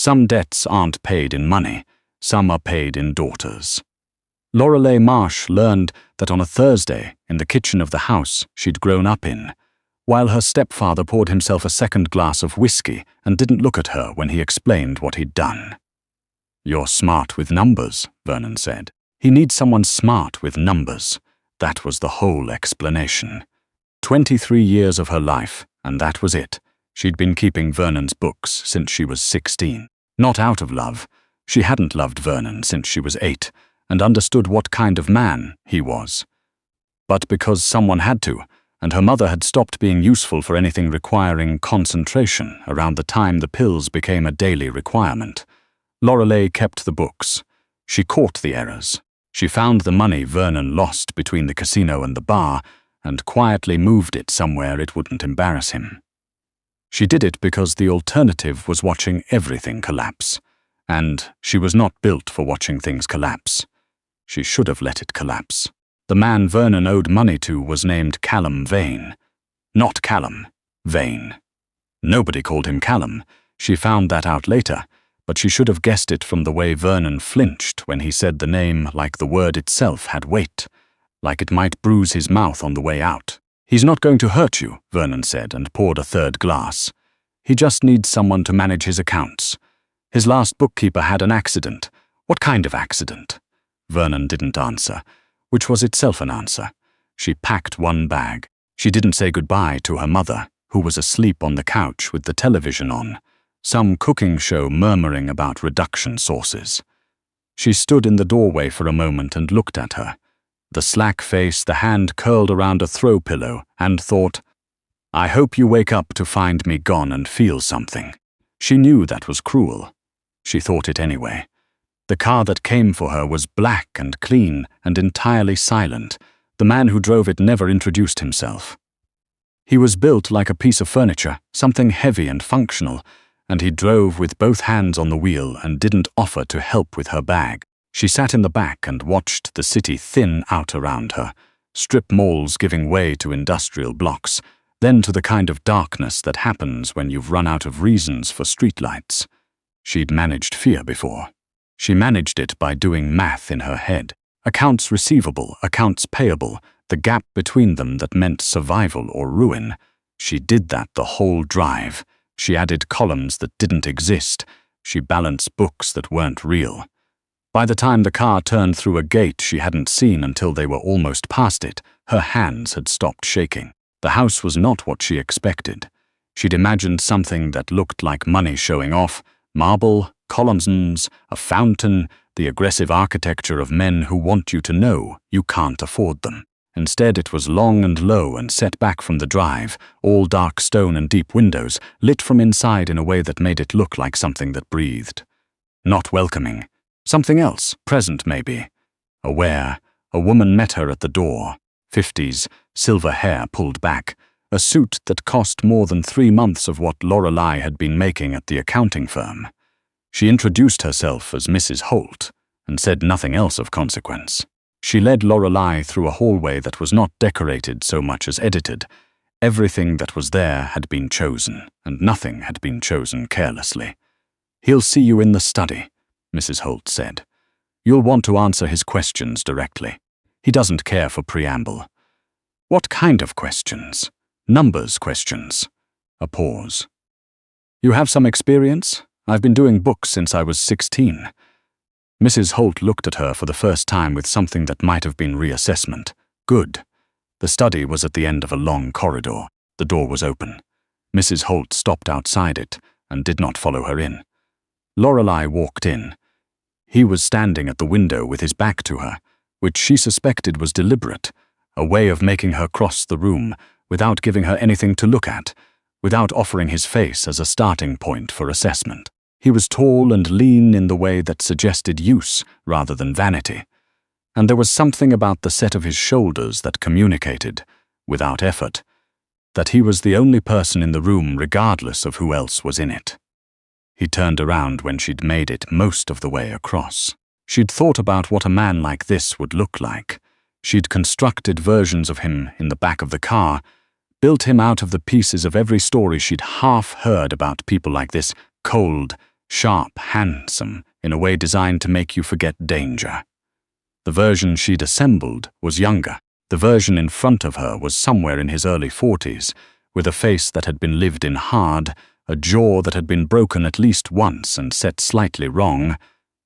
Some debts aren't paid in money, some are paid in daughters. Lorelei Marsh learned that on a Thursday, in the kitchen of the house she'd grown up in, while her stepfather poured himself a second glass of whiskey and didn't look at her when he explained what he'd done. "You're smart with numbers," Vernon said. He needs someone smart with numbers. That was the whole explanation. 23 years of her life, and that was it. She'd been keeping Vernon's books since she was 16. Not out of love. She hadn't loved Vernon since she was 8, and understood what kind of man he was. But because someone had to, and her mother had stopped being useful for anything requiring concentration around the time the pills became a daily requirement. Lorelei kept the books. She caught the errors. She found the money Vernon lost between the casino and the bar, and quietly moved it somewhere it wouldn't embarrass him. She did it because the alternative was watching everything collapse, and she was not built for watching things collapse. She should have let it collapse. The man Vernon owed money to was named Callum Vane. Not Callum, Vane. Nobody called him Callum. She found that out later, but she should have guessed it from the way Vernon flinched when he said the name like the word itself had weight, like it might bruise his mouth on the way out. "He's not going to hurt you," Vernon said, and poured a third glass. "He just needs someone to manage his accounts. His last bookkeeper had an accident." "What kind of accident?" Vernon didn't answer, which was itself an answer. She packed one bag. She didn't say goodbye to her mother, who was asleep on the couch with the television on, some cooking show murmuring about reduction sauces. She stood in the doorway for a moment and looked at her, the slack face, the hand curled around a throw pillow, and thought, "I hope you wake up to find me gone and feel something." She knew that was cruel. She thought it anyway. The car that came for her was black and clean and entirely silent. The man who drove it never introduced himself. He was built like a piece of furniture, something heavy and functional, and he drove with both hands on the wheel and didn't offer to help with her bag. She sat in the back and watched the city thin out around her, strip malls giving way to industrial blocks, then to the kind of darkness that happens when you've run out of reasons for streetlights. She'd managed fear before. She managed it by doing math in her head. Accounts receivable, accounts payable, the gap between them that meant survival or ruin. She did that the whole drive. She added columns that didn't exist. She balanced books that weren't real. By the time the car turned through a gate she hadn't seen until they were almost past it, her hands had stopped shaking. The house was not what she expected. She'd imagined something that looked like money showing off, marble, columns, a fountain, the aggressive architecture of men who want you to know you can't afford them. Instead, it was long and low and set back from the drive, all dark stone and deep windows, lit from inside in a way that made it look like something that breathed. Not welcoming. Something else, present maybe. Aware, a woman met her at the door. 50s, silver hair pulled back, a suit that cost more than 3 months of what Lorelei had been making at the accounting firm. She introduced herself as Mrs. Holt, and said nothing else of consequence. She led Lorelei through a hallway that was not decorated so much as edited. Everything that was there had been chosen, and nothing had been chosen carelessly. "He'll see you in the study," Mrs. Holt said. "You'll want to answer his questions directly. He doesn't care for preamble." "What kind of questions?" "Numbers questions." A pause. "You have some experience? I've been doing books since I was 16. Mrs. Holt looked at her for the first time with something that might have been reassessment. Good. The study was at the end of a long corridor. The door was open. Mrs. Holt stopped outside it and did not follow her in. Lorelei walked in. He was standing at the window with his back to her, which she suspected was deliberate, a way of making her cross the room without giving her anything to look at, without offering his face as a starting point for assessment. He was tall and lean in the way that suggested use rather than vanity, and there was something about the set of his shoulders that communicated, without effort, that he was the only person in the room regardless of who else was in it. He turned around when she'd made it most of the way across. She'd thought about what a man like this would look like. She'd constructed versions of him in the back of the car, built him out of the pieces of every story she'd half heard about people like this, cold, sharp, handsome, in a way designed to make you forget danger. The version she'd assembled was younger. The version in front of her was somewhere in his early 40s, with a face that had been lived in hard, a jaw that had been broken at least once and set slightly wrong,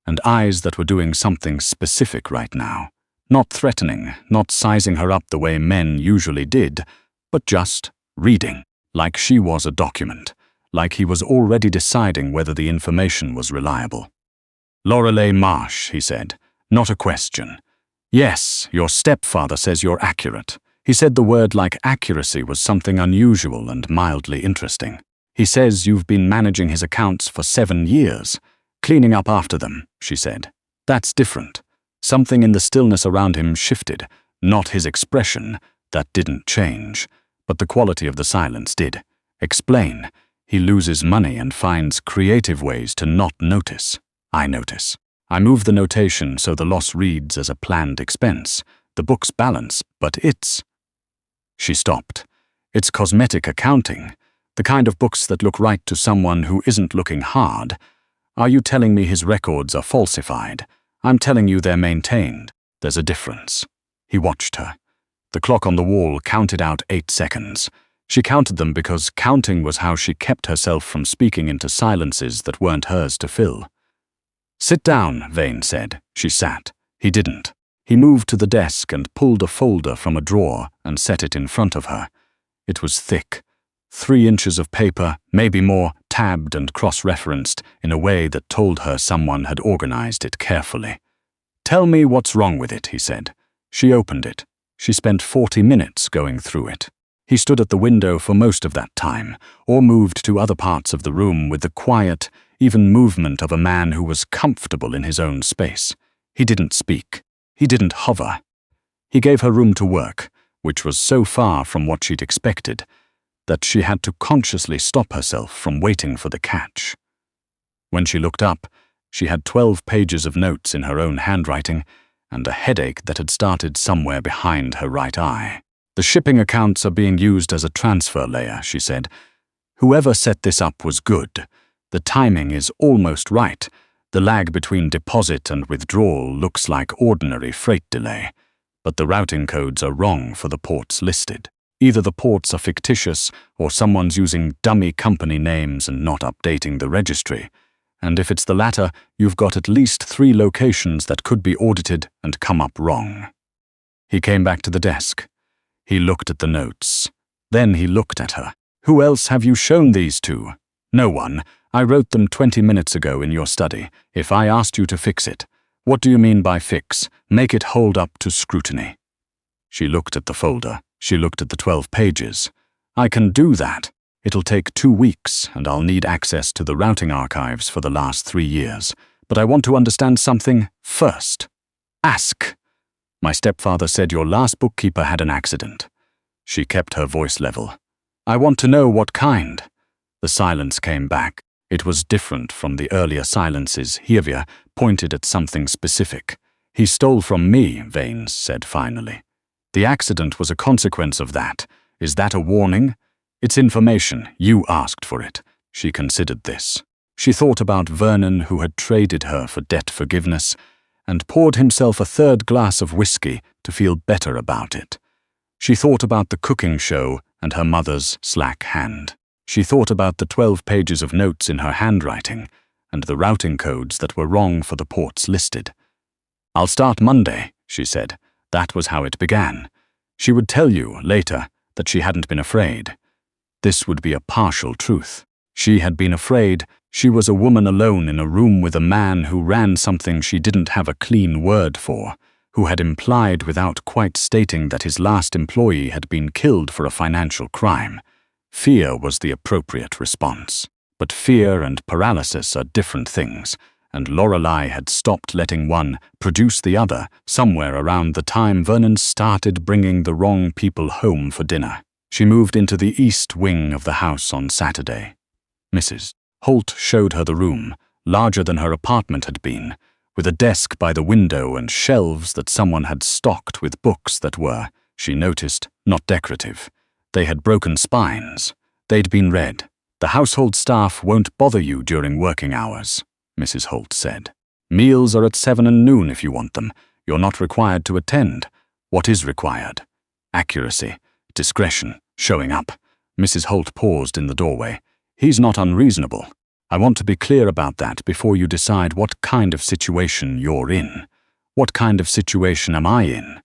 and eyes that were doing something specific right now. Not threatening, not sizing her up the way men usually did, but just reading, like she was a document, like he was already deciding whether the information was reliable. "Lorelei Marsh," he said, "not a question. Yes, your stepfather says you're accurate." He said the word like accuracy was something unusual and mildly interesting. "He says you've been managing his accounts for 7 years. Cleaning up after them," she said. "That's different." Something in the stillness around him shifted, not his expression, that didn't change, but the quality of the silence did. "Explain." He loses money and finds creative ways to not notice. "I notice. I move the notation so the loss reads as a planned expense. The books balance, but it's—" She stopped. "It's cosmetic accounting, the kind of books that look right to someone who isn't looking hard. Are you telling me his records are falsified? I'm telling you they're maintained. There's a difference." He watched her. The clock on the wall counted out 8 seconds. She counted them because counting was how she kept herself from speaking into silences that weren't hers to fill. "Sit down," Vane said. She sat. He didn't. He moved to the desk and pulled a folder from a drawer and set it in front of her. It was thick. 3 inches of paper, maybe more, tabbed and cross-referenced in a way that told her someone had organized it carefully. "Tell me what's wrong with it," he said. She opened it. She spent 40 minutes going through it. He stood at the window for most of that time, or moved to other parts of the room with the quiet, even movement of a man who was comfortable in his own space. He didn't speak. He didn't hover. He gave her room to work, which was so far from what she'd expected, that she had to consciously stop herself from waiting for the catch. When she looked up, she had 12 pages of notes in her own handwriting and a headache that had started somewhere behind her right eye. "The shipping accounts are being used as a transfer layer," she said. "Whoever set this up was good. The timing is almost right. The lag between deposit and withdrawal looks like ordinary freight delay, but the routing codes are wrong for the ports listed. Either the ports are fictitious or someone's using dummy company names and not updating the registry. And if it's the latter, you've got at least 3 locations that could be audited and come up wrong." He came back to the desk. He looked at the notes. Then he looked at her. "Who else have you shown these to?" "No one. I wrote them 20 minutes ago in your study. If I asked you to fix it." "What do you mean by fix? Make it hold up to scrutiny." She looked at the folder. She looked at the 12 pages. "I can do that. It'll take 2 weeks, and I'll need access to the routing archives for the last 3 years. But I want to understand something first." "Ask." "My stepfather said your last bookkeeper had an accident." She kept her voice level. "I want to know what kind." The silence came back. It was different from the earlier silences. Hervia pointed at something specific. "He stole from me," Vane said finally. "The accident was a consequence of that. Is that a warning?" "It's information. You asked for it." She considered this. She thought about Vernon, who had traded her for debt forgiveness, and poured himself a 3rd glass of whiskey to feel better about it. She thought about the cooking show and her mother's slack hand. She thought about the 12 pages of notes in her handwriting and the routing codes that were wrong for the ports listed. "I'll start Monday," she said. That was how it began. She would tell you, later, that she hadn't been afraid. This would be a partial truth. She had been afraid. She was a woman alone in a room with a man who ran something she didn't have a clean word for, who had implied without quite stating that his last employee had been killed for a financial crime. Fear was the appropriate response. But fear and paralysis are different things, and Lorelei had stopped letting one produce the other somewhere around the time Vernon started bringing the wrong people home for dinner. She moved into the east wing of the house on Saturday. Mrs. Holt showed her the room, larger than her apartment had been, with a desk by the window and shelves that someone had stocked with books that were, she noticed, not decorative. They had broken spines. They'd been read. The household staff won't bother you during working hours, Mrs. Holt said. Meals are at 7 and noon if you want them. You're not required to attend. What is required? Accuracy, discretion, showing up. Mrs. Holt paused in the doorway. He's not unreasonable. I want to be clear about that before you decide what kind of situation you're in. What kind of situation am I in?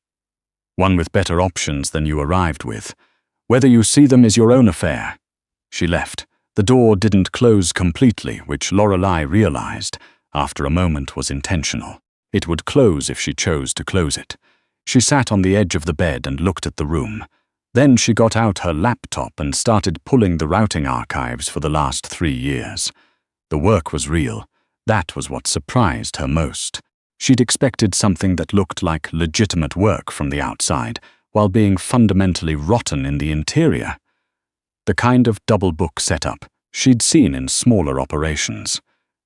One with better options than you arrived with. Whether you see them is your own affair. She left. The door didn't close completely, which Lorelei realized, after a moment, was intentional. It would close if she chose to close it. She sat on the edge of the bed and looked at the room. Then she got out her laptop and started pulling the routing archives for the last 3 years. The work was real. That was what surprised her most. She'd expected something that looked like legitimate work from the outside, while being fundamentally rotten in the interior. The kind of double book setup she'd seen in smaller operations,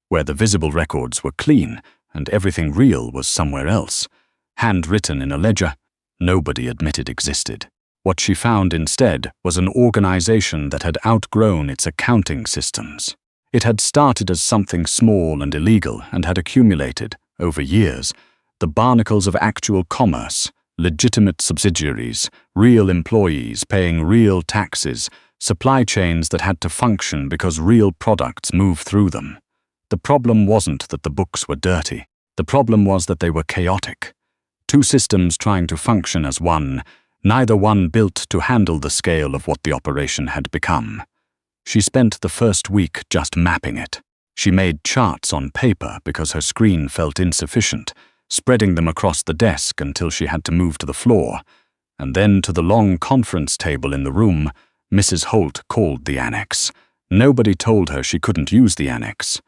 where the visible records were clean and everything real was somewhere else, handwritten in a ledger nobody admitted existed. What she found instead was an organization that had outgrown its accounting systems. It had started as something small and illegal and had accumulated, over years, the barnacles of actual commerce, legitimate subsidiaries, real employees paying real taxes, supply chains that had to function because real products moved through them. The problem wasn't that the books were dirty. The problem was that they were chaotic. 2 systems trying to function as one, neither one built to handle the scale of what the operation had become. She spent the first week just mapping it. She made charts on paper because her screen felt insufficient, spreading them across the desk until she had to move to the floor, and then to the long conference table in the room. Mrs. Holt called the annex. Nobody told her she couldn't use the annex.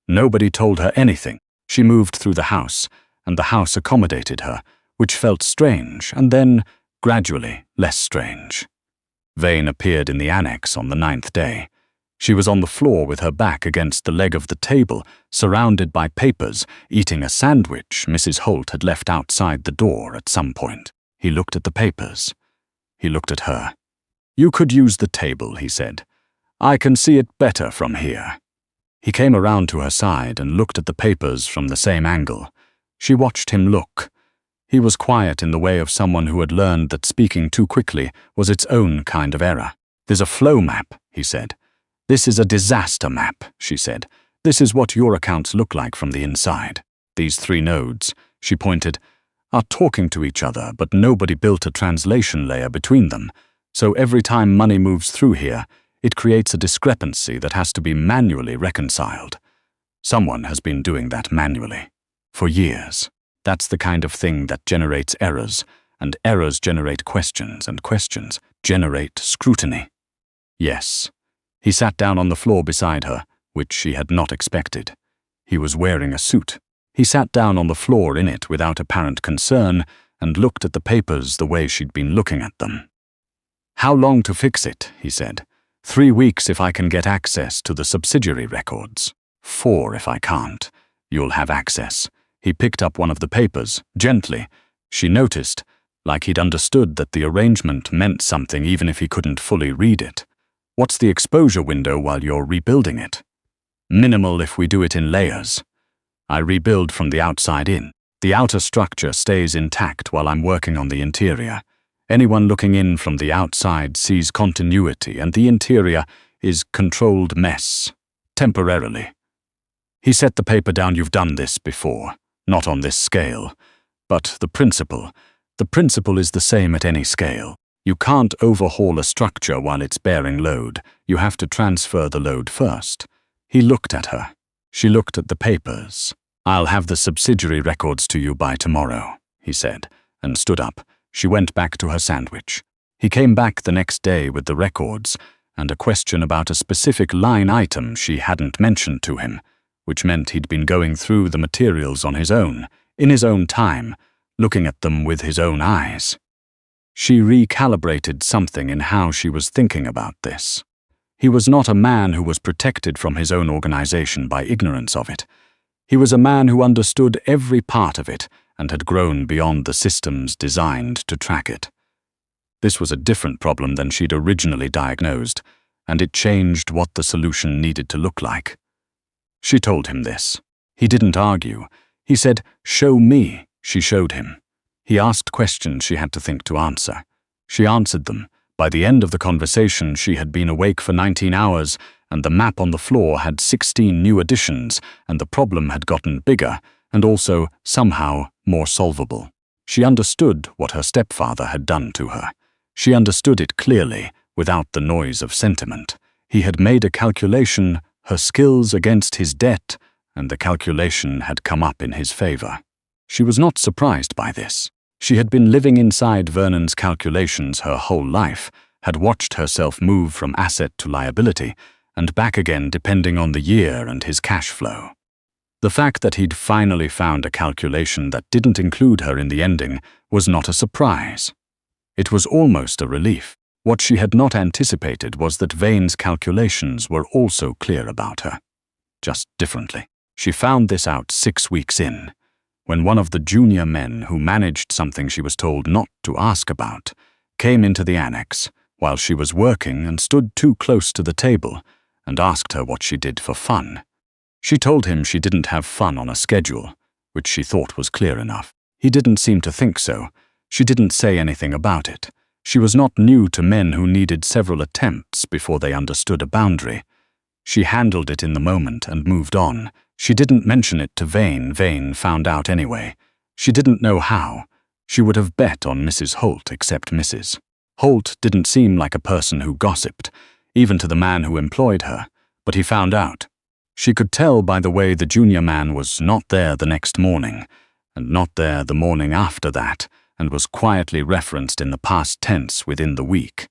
Nobody told her anything. She moved through the house, and the house accommodated her, which felt strange, and then, gradually, less strange. Vane appeared in the annex on the 9th day. She was on the floor with her back against the leg of the table, surrounded by papers, eating a sandwich Mrs. Holt had left outside the door at some point. He looked at the papers. He looked at her. "You could use the table," he said. "I can see it better from here." He came around to her side and looked at the papers from the same angle. She watched him look. He was quiet in the way of someone who had learned that speaking too quickly was its own kind of error. "There's a flow map," he said. "This is a disaster map," she said. "This is what your accounts look like from the inside. These 3 nodes," she pointed, "are talking to each other, but nobody built a translation layer between them. So every time money moves through here, it creates a discrepancy that has to be manually reconciled. Someone has been doing that manually. For years. That's the kind of thing that generates errors, and errors generate questions, and questions generate scrutiny." Yes. He sat down on the floor beside her, which she had not expected. He was wearing a suit. He sat down on the floor in it without apparent concern and looked at the papers the way she'd been looking at them. "How long to fix it?" he said. 3 weeks if I can get access to the subsidiary records. 4 if I can't. You'll have access." He picked up one of the papers, gently. She noticed, like he'd understood that the arrangement meant something even if he couldn't fully read it. "What's the exposure window while you're rebuilding it?" "Minimal if we do it in layers. I rebuild from the outside in. The outer structure stays intact while I'm working on the interior. Anyone looking in from the outside sees continuity, and the interior is controlled mess, temporarily." He set the paper down. "You've done this before, not on this scale. But the principle is the same at any scale. You can't overhaul a structure while it's bearing load. You have to transfer the load first." He looked at her. She looked at the papers. "I'll have the subsidiary records to you by tomorrow," he said, and stood up. She went back to her sandwich. He came back the next day with the records and a question about a specific line item she hadn't mentioned to him, which meant he'd been going through the materials on his own, in his own time, looking at them with his own eyes. She recalibrated something in how she was thinking about this. He was not a man who was protected from his own organization by ignorance of it. He was a man who understood every part of it and had grown beyond the systems designed to track it. This was a different problem than she'd originally diagnosed. and it changed what the solution needed to look like. She told him this. He didn't argue. He said, "Show me." She showed him. He asked questions she had to think to answer. She answered them. By the end of the conversation, she had been awake for 19 hours, and the map on the floor had 16 new additions, and the problem had gotten bigger, and also, somehow, more solvable. She understood what her stepfather had done to her. She understood it clearly, without the noise of sentiment. He had made a calculation, her skills against his debt, and the calculation had come up in his favor. She was not surprised by this. She had been living inside Vernon's calculations her whole life, had watched herself move from asset to liability, and back again depending on the year and his cash flow. The fact that he'd finally found a calculation that didn't include her in the ending was not a surprise. It was almost a relief. What she had not anticipated was that Vane's calculations were also clear about her. Just differently. She found this out 6 weeks in, when one of the junior men who managed something she was told not to ask about came into the annex while she was working and stood too close to the table and asked her what she did for fun. She told him she didn't have fun on a schedule, which she thought was clear enough. He didn't seem to think so. She didn't say anything about it. She was not new to men who needed several attempts before they understood a boundary. She handled it in the moment and moved on. She didn't mention it to Vane. Vane found out anyway. She didn't know how. She would have bet on Mrs. Holt except Mrs. Holt didn't seem like a person who gossiped, even to the man who employed her, but he found out. She could tell by the way the junior man was not there the next morning, and not there the morning after that, and was quietly referenced in the past tense within the week.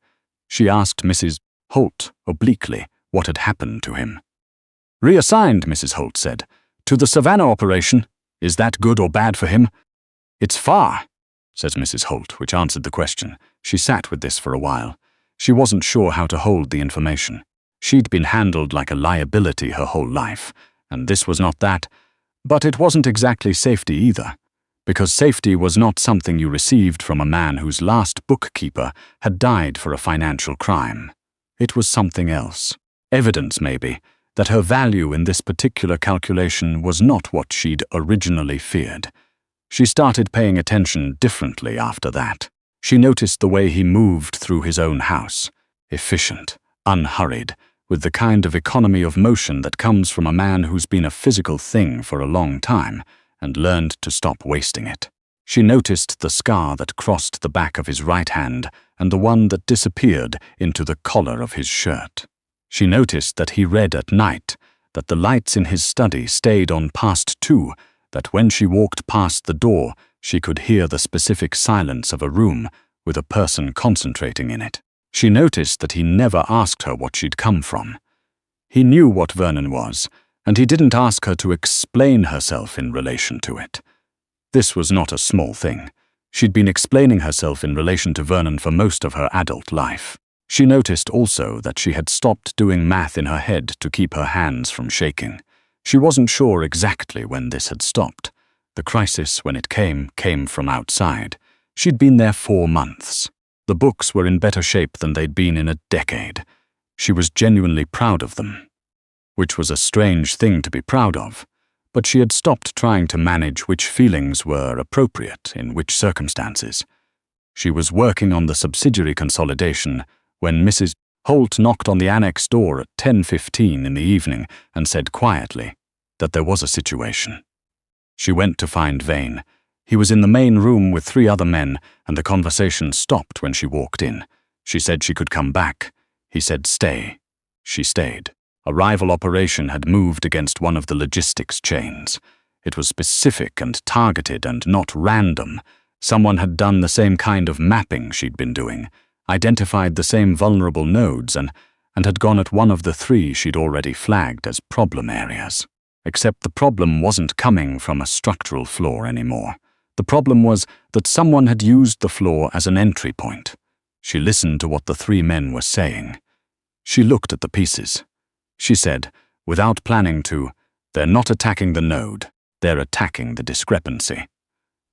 She asked Mrs. Holt obliquely what had happened to him. "Reassigned," Mrs. Holt said, "to the Savannah operation. Is that good or bad for him?" "It's far," says Mrs. Holt, which answered the question. She sat with this for a while. She wasn't sure how to hold the information. She'd been handled like a liability her whole life, and this was not that. But it wasn't exactly safety either, because safety was not something you received from a man whose last bookkeeper had died for a financial crime. It was something else. Evidence, maybe, that her value in this particular calculation was not what she'd originally feared. She started paying attention differently after that. She noticed the way he moved through his own house, efficient, unhurried, with the kind of economy of motion that comes from a man who's been a physical thing for a long time and learned to stop wasting it. She noticed the scar that crossed the back of his right hand and the one that disappeared into the collar of his shirt. She noticed that he read at night, that the lights in his study stayed on past 2, that when she walked past the door, she could hear the specific silence of a room with a person concentrating in it. She noticed that he never asked her what she'd come from. He knew what Vernon was, and he didn't ask her to explain herself in relation to it. This was not a small thing. She'd been explaining herself in relation to Vernon for most of her adult life. She noticed also that she had stopped doing math in her head to keep her hands from shaking. She wasn't sure exactly when this had stopped. The crisis, when it came from outside. She'd been there 4 months. The books were in better shape than they'd been in a decade. She was genuinely proud of them, which was a strange thing to be proud of, but she had stopped trying to manage which feelings were appropriate in which circumstances. She was working on the subsidiary consolidation when Mrs. Holt knocked on the annex door at 10:15 in the evening and said quietly that there was a situation. She went to find Vane. He was in the main room with 3 other men, and the conversation stopped when she walked in. She said she could come back. He said stay. She stayed. A rival operation had moved against one of the logistics chains. It was specific and targeted and not random. Someone had done the same kind of mapping she'd been doing, identified the same vulnerable nodes, and had gone at one of the 3 she'd already flagged as problem areas. Except the problem wasn't coming from a structural flaw anymore. The problem was that someone had used the flaw as an entry point. She listened to what the 3 men were saying. She looked at the pieces. She said, without planning to, "They're not attacking the node, they're attacking the discrepancy."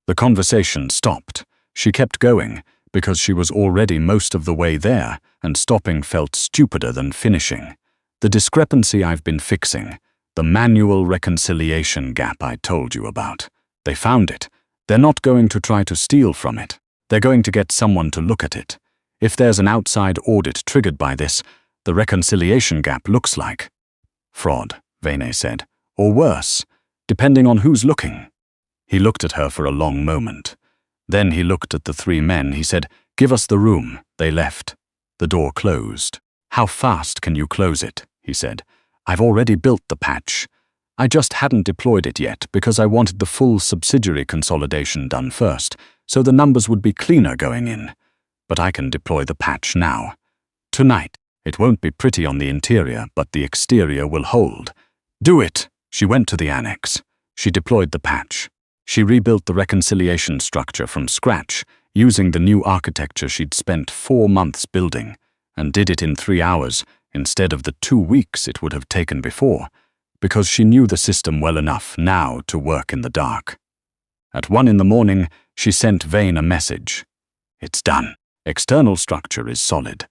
The conversation stopped. She kept going, because she was already most of the way there, and stopping felt stupider than finishing. The discrepancy I've been fixing, the manual reconciliation gap I told you about. They found it. They're not going to try to steal from it. They're going to get someone to look at it. If there's an outside audit triggered by this, the reconciliation gap looks like fraud, Vane said, or worse, depending on who's looking. He looked at her for a long moment. Then he looked at the three men. He said, "Give us the room." They left. The door closed. "How fast can you close it?" he said. "I've already built the patch. I just hadn't deployed it yet because I wanted the full subsidiary consolidation done first, so the numbers would be cleaner going in. But I can deploy the patch now. Tonight. It won't be pretty on the interior, but the exterior will hold. Do it." She went to the annex. She deployed the patch. She rebuilt the reconciliation structure from scratch, using the new architecture she'd spent 4 months building, and did it in 3 hours instead of the 2 weeks it would have taken before, because she knew the system well enough now to work in the dark. At 1 in the morning, she sent Vane a message. "It's done. External structure is solid.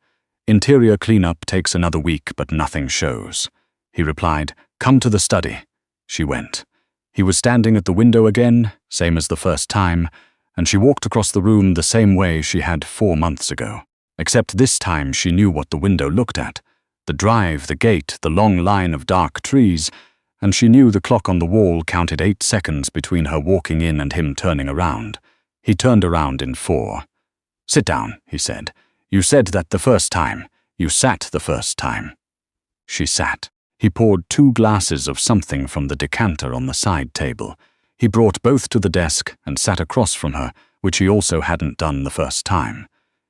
Interior cleanup takes another week, but nothing shows." He replied, "Come to the study." She went. He was standing at the window again, same as the first time, and she walked across the room the same way she had 4 months ago. Except this time she knew what the window looked at. The drive, the gate, the long line of dark trees, and she knew the clock on the wall counted 8 seconds between her walking in and him turning around. He turned around in 4. "Sit down," he said. "You said that the first time. You sat the first time." She sat. He poured 2 glasses of something from the decanter on the side table. He brought both to the desk and sat across from her, which he also hadn't done the first time.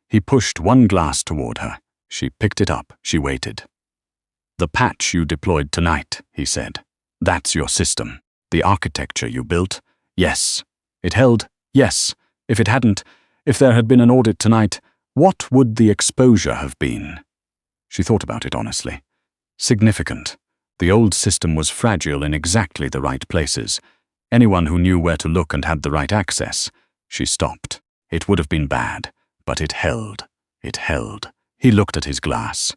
He pushed 1 glass toward her. She picked it up. She waited. "The patch you deployed tonight," he said. "That's your system. The architecture you built. Yes. It held. Yes. If it hadn't, if there had been an audit tonight, what would the exposure have been?" She thought about it honestly. Significant. The old system was fragile in exactly the right places. Anyone who knew where to look and had the right access. She stopped. It would have been bad, but it held. It held. He looked at his glass.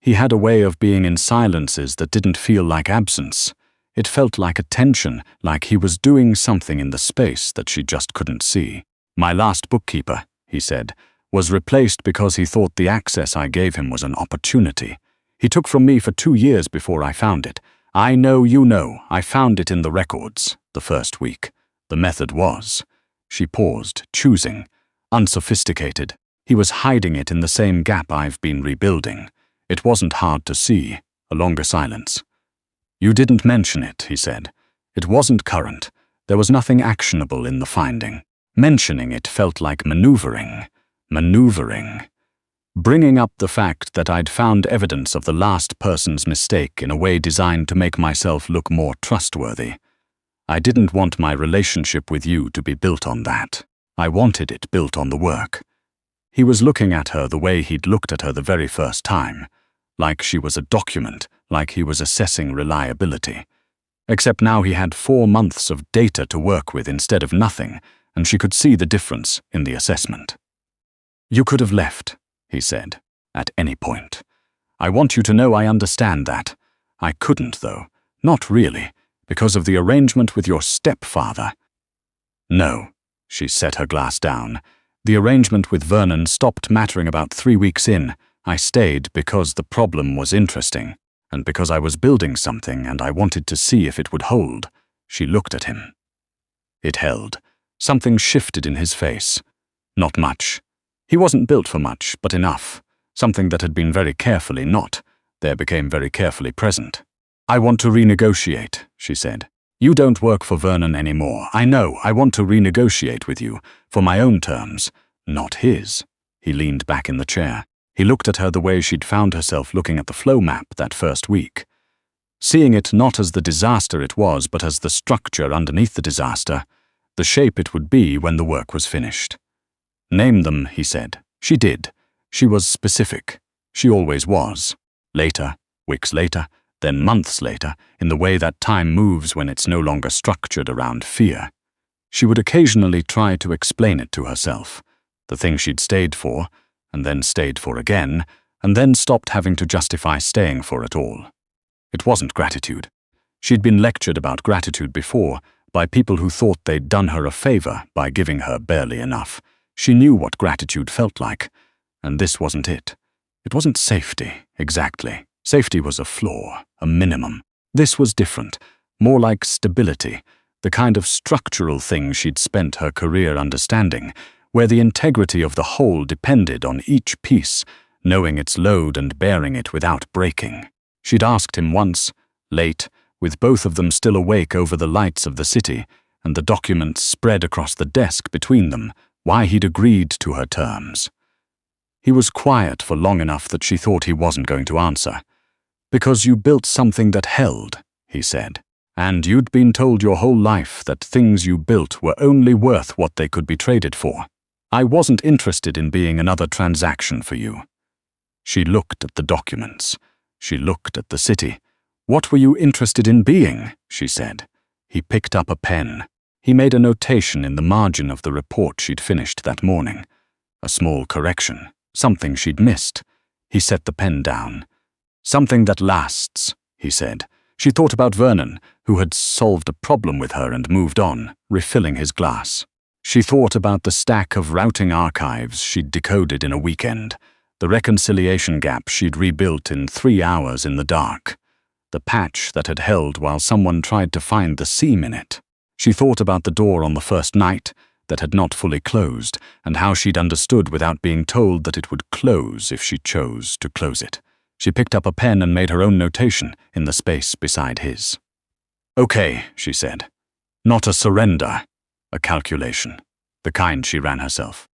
He had a way of being in silences that didn't feel like absence. It felt like attention, like he was doing something in the space that she just couldn't see. "My last bookkeeper," he said, "was replaced because he thought the access I gave him was an opportunity. He took from me for 2 years before I found it. I know you know, I found it in the records, the first week. The method was." She paused, choosing. "Unsophisticated. He was hiding it in the same gap I've been rebuilding. It wasn't hard to see." A longer silence. "You didn't mention it," he said. "It wasn't current. There was nothing actionable in the finding. Mentioning it felt like maneuvering. Maneuvering. Bringing up the fact that I'd found evidence of the last person's mistake in a way designed to make myself look more trustworthy. I didn't want my relationship with you to be built on that. I wanted it built on the work." He was looking at her the way he'd looked at her the very first time, like she was a document, like he was assessing reliability. Except now he had 4 months of data to work with instead of nothing, and she could see the difference in the assessment. "You could have left," he said, "at any point. I want you to know I understand that. I couldn't, though. Not really, because of the arrangement with your stepfather." "No." She set her glass down. "The arrangement with Vernon stopped mattering about 3 weeks in. I stayed because the problem was interesting, and because I was building something and I wanted to see if it would hold." She looked at him. It held. Something shifted in his face. Not much. He wasn't built for much, but enough. Something that had been very carefully not. There became very carefully present. "I want to renegotiate," she said. "You don't work for Vernon anymore. I know. I want to renegotiate with you, for my own terms, not his." He leaned back in the chair. He looked at her the way she'd found herself looking at the flow map that first week. Seeing it not as the disaster it was, but as the structure underneath the disaster, the shape it would be when the work was finished. "Name them," he said. She did. She was specific. She always was. Later, weeks later, then months later, in the way that time moves when it's no longer structured around fear. She would occasionally try to explain it to herself. the thing she'd stayed for, and then stayed for again, and then stopped having to justify staying for at all. It wasn't gratitude. She'd been lectured about gratitude before by people who thought they'd done her a favor by giving her barely enough. She knew what gratitude felt like, and this wasn't it. It wasn't safety, exactly. Safety was a flaw, a minimum. This was different, more like stability, the kind of structural thing she'd spent her career understanding, where the integrity of the whole depended on each piece, knowing its load and bearing it without breaking. She'd asked him once, late, with both of them still awake over the lights of the city, and the documents spread across the desk between them, why he'd agreed to her terms. He was quiet for long enough that she thought he wasn't going to answer. "Because you built something that held," he said. "And you'd been told your whole life that things you built were only worth what they could be traded for. I wasn't interested in being another transaction for you." She looked at the documents. She looked at the city. "What were you interested in being?" she said. He picked up a pen. He made a notation in the margin of the report she'd finished that morning. A small correction, something she'd missed. He set the pen down. "Something that lasts," he said. She thought about Vernon, who had solved a problem with her and moved on, refilling his glass. She thought about the stack of routing archives she'd decoded in a weekend, the reconciliation gap she'd rebuilt in 3 hours in the dark, the patch that had held while someone tried to find the seam in it. She thought about the door on the first night that had not fully closed, and how she'd understood without being told that it would close if she chose to close it. She picked up a pen and made her own notation in the space beside his. "Okay," she said. "Not a surrender, a calculation, the kind she ran herself."